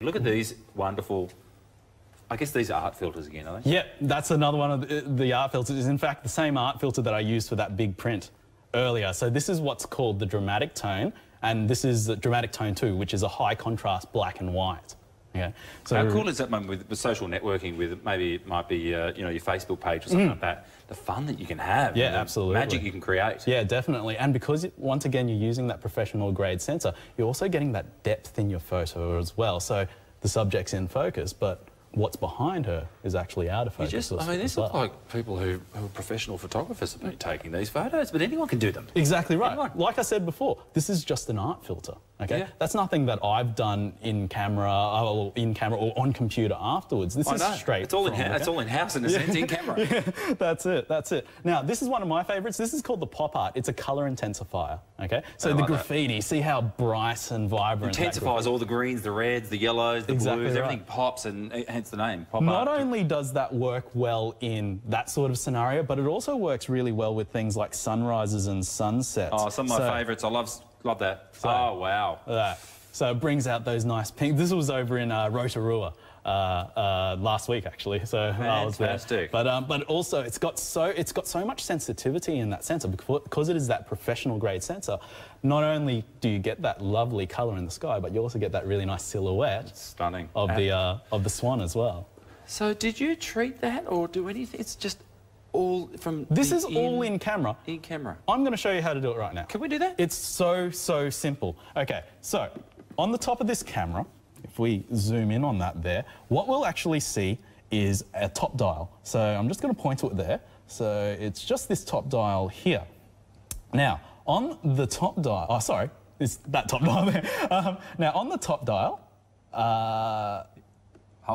Look at these wonderful, I guess these are art filters again, are they? Yeah, that's another one of the art filters. It's in fact the same art filter that I used for that big print earlier. So this is what's called the dramatic tone, and this is the dramatic tone 2, which is a high contrast black and white. Okay. So how cool is that one with social networking, with maybe it might be you know, your Facebook page or something like that? The fun that you can have. Yeah, the absolutely. Magic you can create. Yeah, definitely. And because once again you're using that professional grade sensor, you're also getting that depth in your photo as well. So the subject's in focus, but what's behind her is actually out of focus. I mean, these look like people who are professional photographers have been taking these photos, but anyone can do them. Exactly right. Anyone. Like I said before, this is just an art filter. Okay, yeah. That's nothing that I've done in camera or on computer afterwards. This is straight. It's all in house. It's all in house in a sense, in camera. Yeah, that's it. That's it. Now, this is one of my favourites. This is called the pop art. It's a colour intensifier. Okay, so the graffiti. See how bright and vibrant. Intensifies all the greens, the reds, the yellows, the blues. Everything pops, and hence the name. Pop art. Not only does that work well in that sort of scenario, but it also works really well with things like sunrises and sunsets. Oh, some of my favourites. I love that. So, oh, wow. So it brings out those nice pink. This was over in Rotorua last week, actually. So I was there. But also it's got so much sensitivity in that sensor because it is that professional grade sensor. Not only do you get that lovely colour in the sky, but you also get that really nice silhouette. It's stunning. Of the swan as well. So did you treat that or do anything? It's just all from... This is all in camera. In camera. I'm going to show you how to do it right now. Can we do that? It's so simple. Okay, so on the top of this camera, if we zoom in on that there, what we'll actually see is a top dial. So I'm just going to point to it there. So it's just this top dial here. Now, on the top dial... Oh, sorry. It's that top dial there. Now, on the top dial...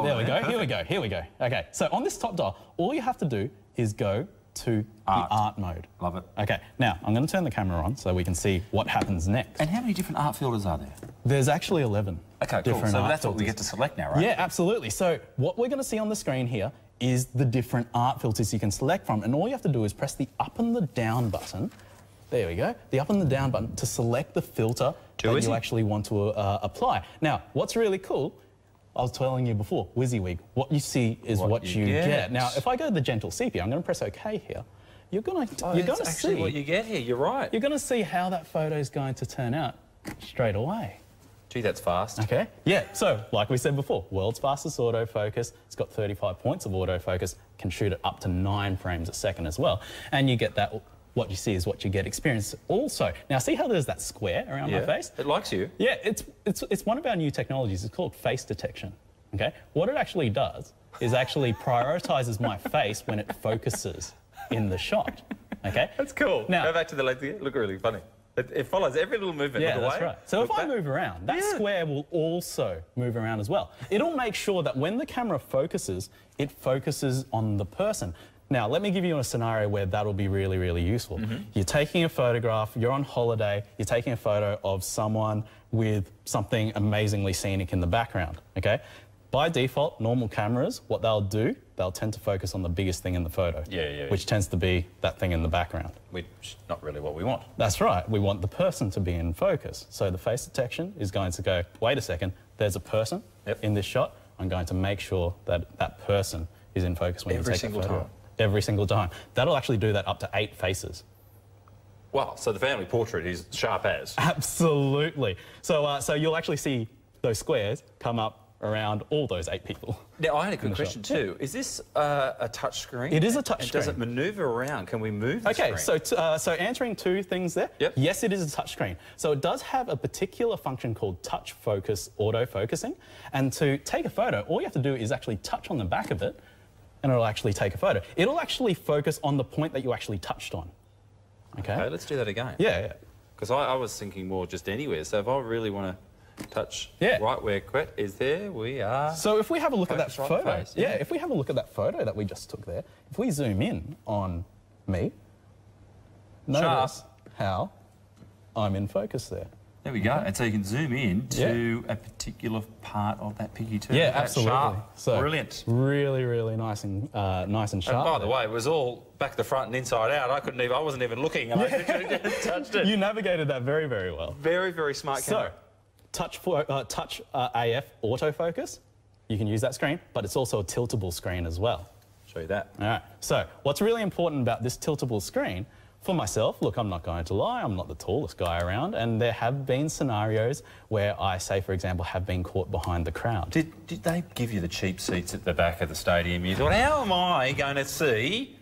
there we go. Here we go. Okay, so on this top dial, all you have to do is go to the art mode. Love it. Okay, now I'm going to turn the camera on so we can see what happens next. And how many different art filters are there? There's actually 11. Okay, cool. So that's what we get to select now, right? Yeah, absolutely. So what we're going to see on the screen here is the different art filters you can select from, and all you have to do is press the up and the down button. There we go. The up and the down button to select the filter that you actually want to apply. Now, what's really cool, I was telling you before, WYSIWYG, what you see is what you get. Now, if I go to the gentle sepia, I'm going to press OK here. You're going to see what you get here. You're right. You're going to see how that photo is going to turn out straight away. Gee, that's fast. Okay. Yeah. So, like we said before, world's fastest autofocus. It's got 35 points of autofocus. Can shoot it up to 9 frames a second as well. And you get that. What you see is what you get experience also. Now, see how there's that square around my face? It likes you. Yeah, it's one of our new technologies. It's called face detection, okay? What it actually does is actually prioritises my face when it focuses in the shot, okay? That's cool. Now, go back to the left again. Look really funny. It follows every little movement of the way. Yeah, that's right. So if I move around, that square will also move around as well. It'll make sure that when the camera focuses, it focuses on the person. Now, let me give you a scenario where that'll be really, really useful. You're taking a photograph, you're on holiday, you're taking a photo of someone with something amazingly scenic in the background, okay? By default, normal cameras, what they'll do, they'll tend to focus on the biggest thing in the photo, which tends to be that thing in the background. Which is not really what we want. That's right. We want the person to be in focus. So the face detection is going to go, wait a second, there's a person in this shot. I'm going to make sure that that person is in focus when you take the photo. Every single time. That'll actually do that up to 8 faces. Wow, so the family portrait is sharp as. Absolutely. So, so you'll actually see those squares come up around all those 8 people. Now, I had a quick question too. Is this a touch screen? It is a touch screen. Does it manoeuvre around? Can we move the screen? Okay, so answering 2 things there. Yes, it is a touch screen. So it does have a particular function called touch focus auto-focusing. And to take a photo, all you have to do is actually touch on the back of it and it'll actually take a photo. It'll actually focus on the point that you actually touched on. Okay, let's do that again. Yeah. Because I was thinking more just anywhere. So if I really want to touch right where Quet is, there we are. So if we have a look at that photo, if we have a look at that photo that we just took there, if we zoom in on me, notice how I'm in focus there. There we go. And so you can zoom in to a particular part of that picture too. Yeah, absolutely. Sharp. So brilliant. Really, really nice and sharp. And by the way, it was all back to front and inside out. I wasn't even looking. I touched it. You navigated that very, very well. Very, very smart camera. So, touch AF autofocus. You can use that screen, but it's also a tiltable screen as well. Show you that. All right. So what's really important about this tiltable screen, for myself, look, I'm not going to lie, I'm not the tallest guy around, and there have been scenarios where I, say, for example, have been caught behind the crowd. Did they give you the cheap seats at the back of the stadium? You thought, how am I going to see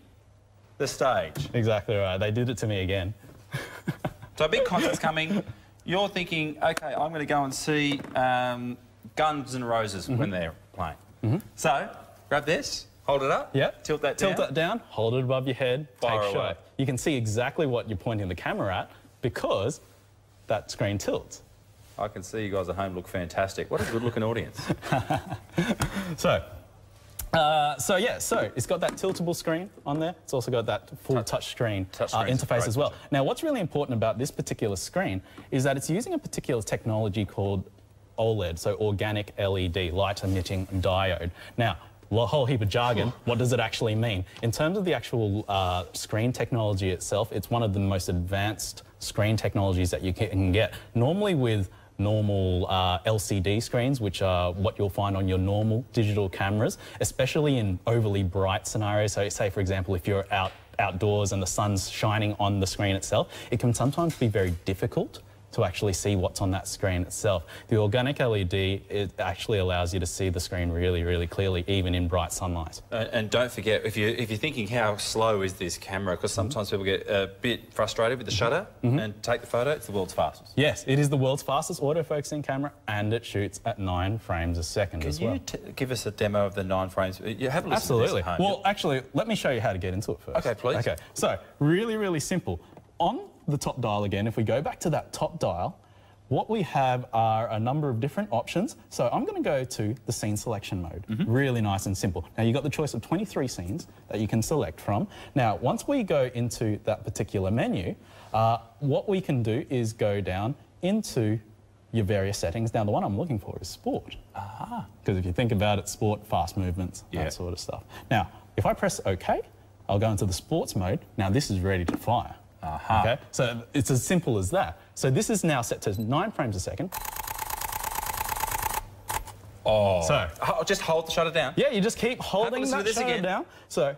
the stage? Exactly right. They did it to me again. So a big concert's coming. You're thinking, OK, I'm going to go and see Guns N' Roses when they're playing. So, grab this. Hold it up. Yep. Tilt that down. Tilt that down. Hold it above your head. Fire take away. shot. You can see exactly what you're pointing the camera at because that screen tilts. I can see you guys at home look fantastic. What a good-looking audience. So it's got that tiltable screen on there. It's also got that full touch screen interface as well. Now, what's really important about this particular screen is that it's using a particular technology called OLED, so organic LED, light emitting diode. Now, a whole heap of jargon. What does it actually mean? In terms of the actual screen technology itself, it's one of the most advanced screen technologies that you can get. Normally with normal LCD screens, which are what you'll find on your normal digital cameras, especially in overly bright scenarios. So say, for example, if you're outdoors and the sun's shining on the screen itself, it can sometimes be very difficult to actually see what's on that screen itself. The organic LED, it actually allows you to see the screen really, really clearly, even in bright sunlight. And don't forget, if you're thinking how slow is this camera, because sometimes people get a bit frustrated with the shutter and take the photo, it's the world's fastest. Yes, it is the world's fastest autofocusing camera, and it shoots at 9 frames a second as well. Can you give us a demo of the 9 frames? You have a listen Absolutely. to this at home. Well, actually, let me show you how to get into it first. OK, please. OK, so really, really simple. On the top dial again, if we go back to that top dial, what we have are a number of different options. So I'm going to go to the scene selection mode. Really nice and simple. Now, you've got the choice of 23 scenes that you can select from. Now, once we go into that particular menu, what we can do is go down into your various settings. Now, the one I'm looking for is sport. Because if you think about it, sport, fast movements, that sort of stuff. Now, if I press OK, I'll go into the sports mode. Now, this is ready to fire. Okay, so it's as simple as that. So this is now set to 9 frames a second. So just hold the shutter down. Yeah, you just keep holding that shutter down. So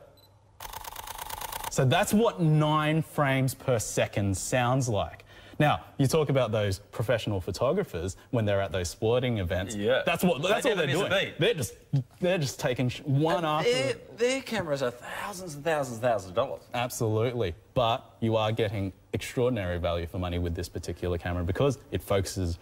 that's what 9 frames per second sounds like. Now, you talk about those professional photographers when they're at those sporting events. Yeah. That's all they're doing. They're just taking one after. Their cameras are thousands and thousands of dollars. Absolutely. But you are getting extraordinary value for money with this particular camera because it focuses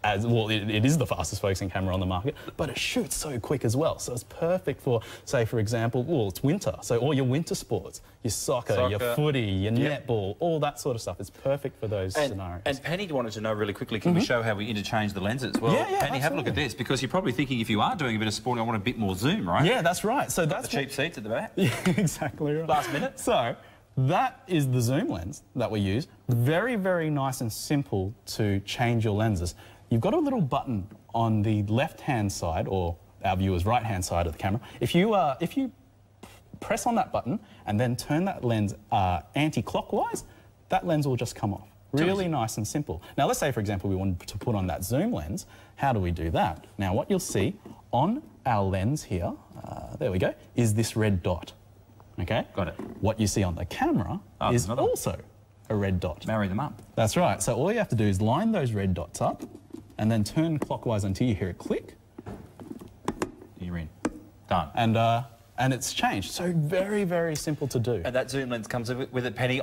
as well. It is the fastest focusing camera on the market, but it shoots so quick as well. So it's perfect for, say, for example, it's winter. So all your winter sports, your soccer, your footy, your netball, all that sort of stuff. It's perfect for those scenarios. And Penny wanted to know really quickly, can we show how we interchange the lenses? Well, yeah, Penny, absolutely. have a look at this, because you're probably thinking if you are doing a bit of sporting, I want a bit more zoom, right? Yeah, that's right. So that's the cheap seats at the back. Yeah, exactly right. Last minute. So that is the zoom lens that we use. Very, very nice and simple to change your lenses. You've got a little button on the left-hand side, or our viewer's right-hand side of the camera. If you press on that button and then turn that lens anti-clockwise, that lens will just come off. Really nice and simple. Now, let's say, for example, we wanted to put on that zoom lens. How do we do that? Now, what you'll see on our lens here, there we go, is this red dot. Okay? Got it. What you see on the camera is also a red dot. Marry them up. That's right. So all you have to do is line those red dots up and then turn clockwise until you hear it click. You're in. Done. And it's changed. So very, very simple to do. And that zoom lens comes with it, Penny.